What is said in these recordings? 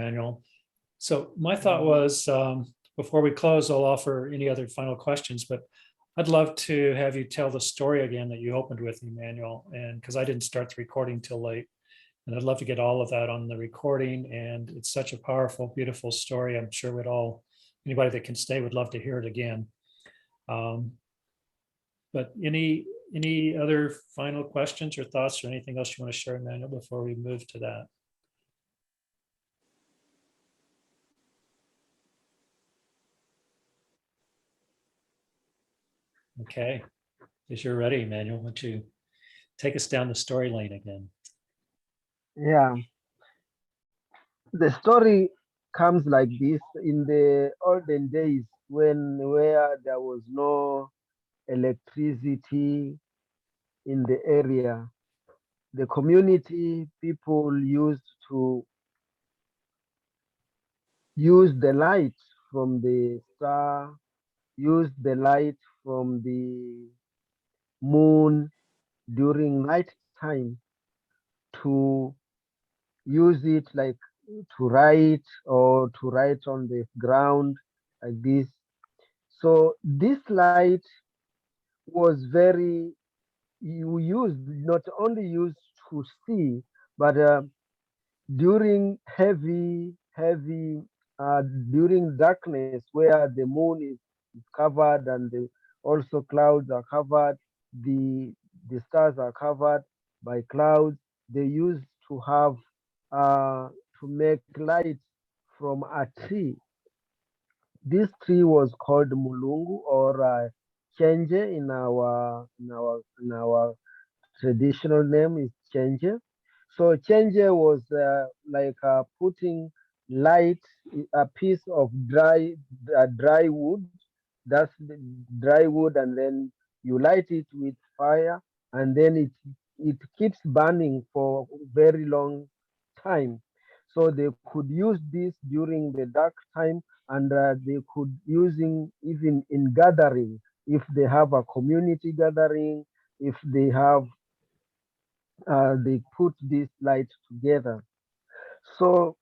Emmanuel. So my thought was, before we close, I'll offer any other final questions, but I'd love to have you tell the story again that you opened with, Emmanuel, and because I didn't start the recording till late. And I'd love to get all of that on the recording. And it's such a powerful, beautiful story. I'm sure anybody that can stay would love to hear it again. But any other final questions or thoughts or anything else you want to share, Emmanuel, before we move to that? Okay, as you're ready, Emmanuel, why don't you take us down the story lane again? Yeah, the story comes like this. In the olden days, where there was no electricity in the area, the community people used to use the light from the star, use the light from the moon during night time to use it like to write on the ground like this. So this light was very not only used to see, but during uh, during darkness where the moon is covered and also clouds are covered, the the stars are covered by clouds. They used to have to make light from a tree. This tree was called mulungu or chenje in our traditional name is chenje. So chenje was like putting light, a piece of dry wood. That's the dry wood, and then you light it with fire, and then it keeps burning for very long time. So they could use this during the dark time, and they could using even in gathering if they have a community gathering, if they put this light together. So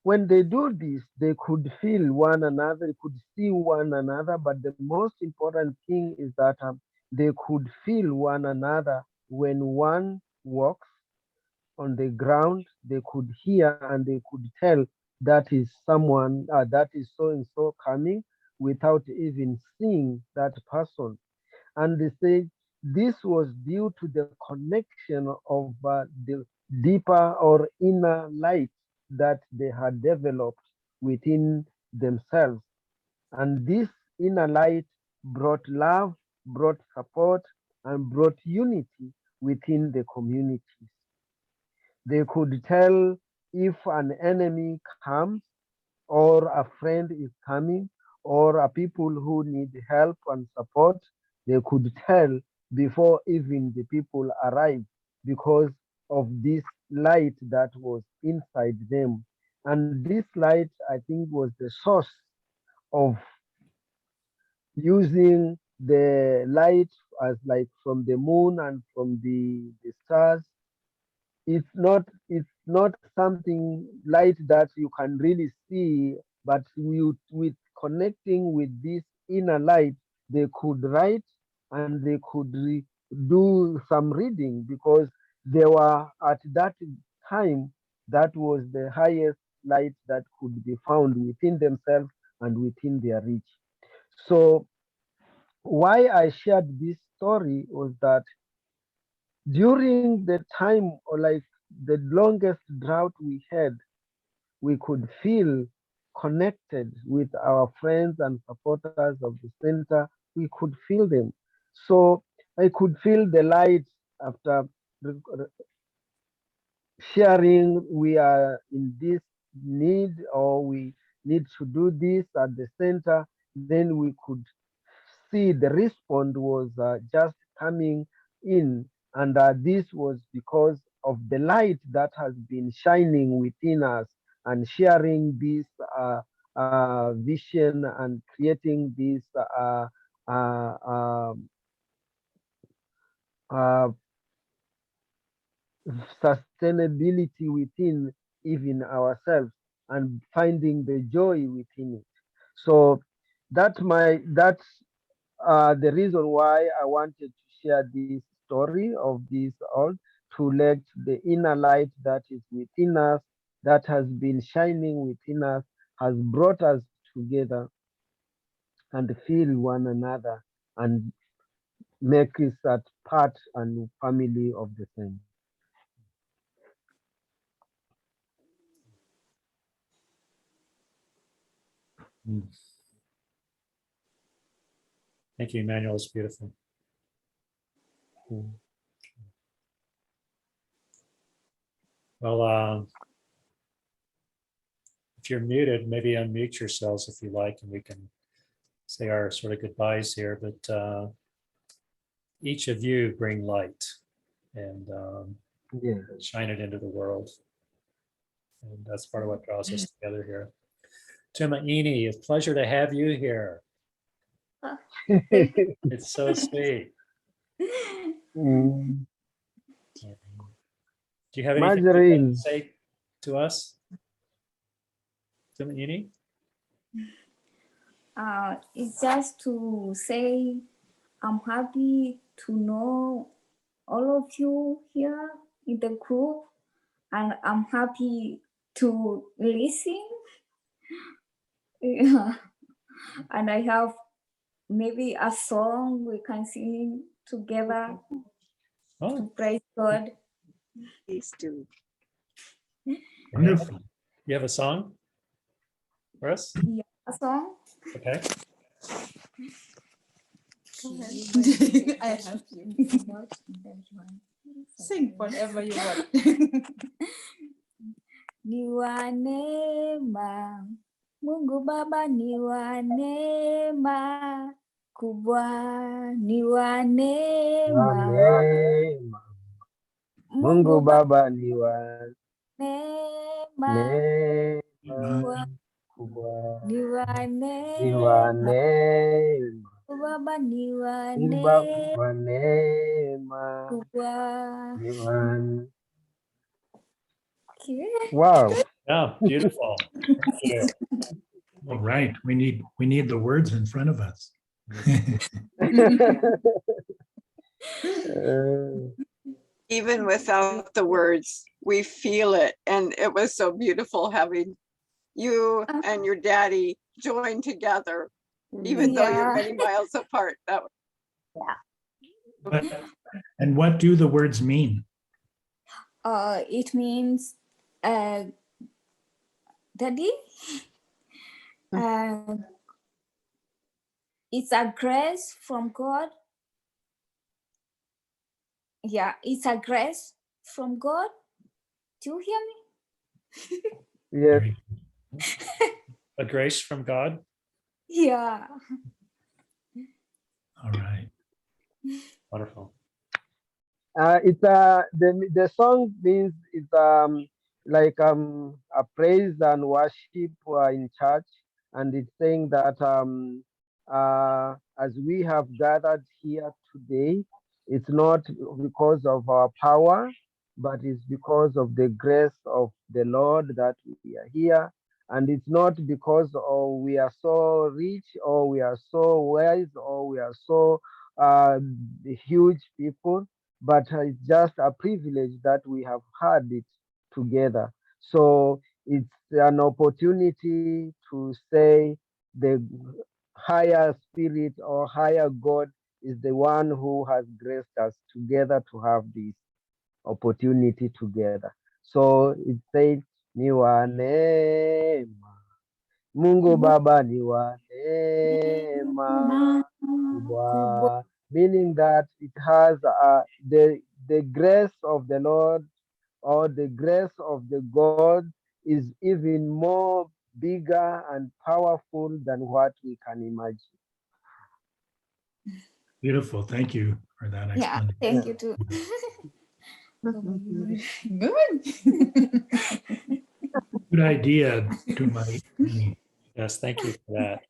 when they do this, they could feel one another, they could see one another. But the most important thing is that they could feel one another when one walks on the ground. They could hear and they could tell that is someone, that is so and so coming without even seeing that person. And they say this was due to the connection of the deeper or inner light that they had developed within themselves. And this inner light brought love, brought support, and brought unity within the communities. They could tell if an enemy comes, or a friend is coming, or a people who need help and support. They could tell before even the people arrive because of this light that was inside them. And this light, I think, was the source of using the light as like from the moon and from the stars. It's not something light that you can really see, but with connecting with this inner light, they could write and they could do some reading because they were at that time, that was the highest light that could be found within themselves and within their reach. So why I shared this story was that during the time, or like the longest drought we had, we could feel connected with our friends and supporters of the center. We could feel them. So I could feel the light after sharing we are in this need, or we need to do this at the center. Then we could see the response was just coming in, and this was because of the light that has been shining within us and sharing this vision and creating this uh, uh, uh, sustainability within even ourselves and finding the joy within it. So that's the reason why I wanted to share this story of this all, to let the inner light that is within us, that has been shining within us, has brought us together and feel one another and make us that part and family of the same. Mm. Thank you, Emmanuel. It's beautiful. Mm. Well, if you're muted, maybe unmute yourselves if you like, and we can say our sort of goodbyes here. But each of you bring light and Yeah. shine it into the world. And that's part of what draws us together here. Tumaini, it's a pleasure to have you here. It's so sweet. Mm. Do you have anything you'd like to Margarine. say to us, Tumaini? It's just to say I'm happy to know all of you here in the group, and I'm happy to listen. Yeah. And I have maybe a song we can sing together Oh, to praise God. Please do. wonderful. You have a song for us? Yeah, a song. Okay. I have to sing whatever you want. Ni wa neema, Mungu Baba ni wa neema kubwa, ni wa neema, Amen. Mungu Baba ni wa neema neema kubwa, ni wa ni wa neema, neema, Baba ni wa Mungu Baba neema wa neema, kubwa. ni wa. Okay. Wow. Yeah, beautiful. Thank you. All right, we need the words in front of us. Even without the words, we feel it. And it was so beautiful having you and your daddy join together, even though you're many miles apart. That And what do the words mean? It means daddy. It's a grace from God. Yeah, it's a grace from God. Do you hear me? Yes. A grace from God. Yeah. All right. Wonderful. It's the song means it's like a praise and worship in church, and it's saying that as we have gathered here today, it's not because of our power, but it's because of the grace of the Lord that we are here. And it's not because we are so rich or we are so wise or we are so huge people, but it's just a privilege that we have had it together. So it's an opportunity to say the higher spirit or higher God is the one who has graced us together to have this opportunity together. So it says, ni wa neema, Mungu Baba ni wa neema kubwa, meaning that it has the grace of the Lord or the grace of the God is even more bigger and powerful than what we can imagine. Beautiful. Thank you for that Yeah, explanation. thank you too. good. Good idea to my. Yes, thank you for that.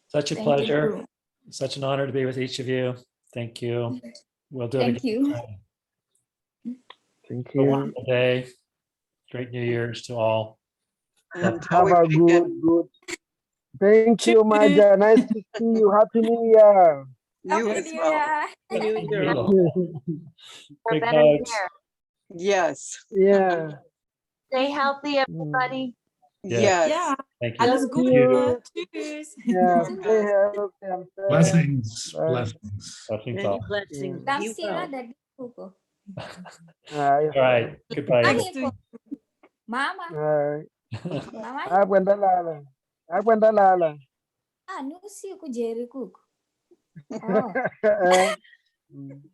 Such a Thank you pleasure. too. Such an honor to be with each of you. Thank you. We'll do it Thank again. you. Thank Have a you. wonderful day. Great New Year's to all. And Have a good. Thank you, Maja. Nice to see you. Happy New Year. you as well. Big hugs. Yes. Yeah. Stay healthy, everybody. Yeah. Yes. Thank you. Thank Alles Gute. you. Tschüss. Yeah. Stay healthy and safe. Blessings, Bye. blessings. Blessings Many all. blessings. Dan Be sila well. dari buku. All All right. Goodbye. Next week. Mama, right. mama. Akwenda lala. Akwenda lala. Ah, nusi ku Jerry Cook. Oh. Mm.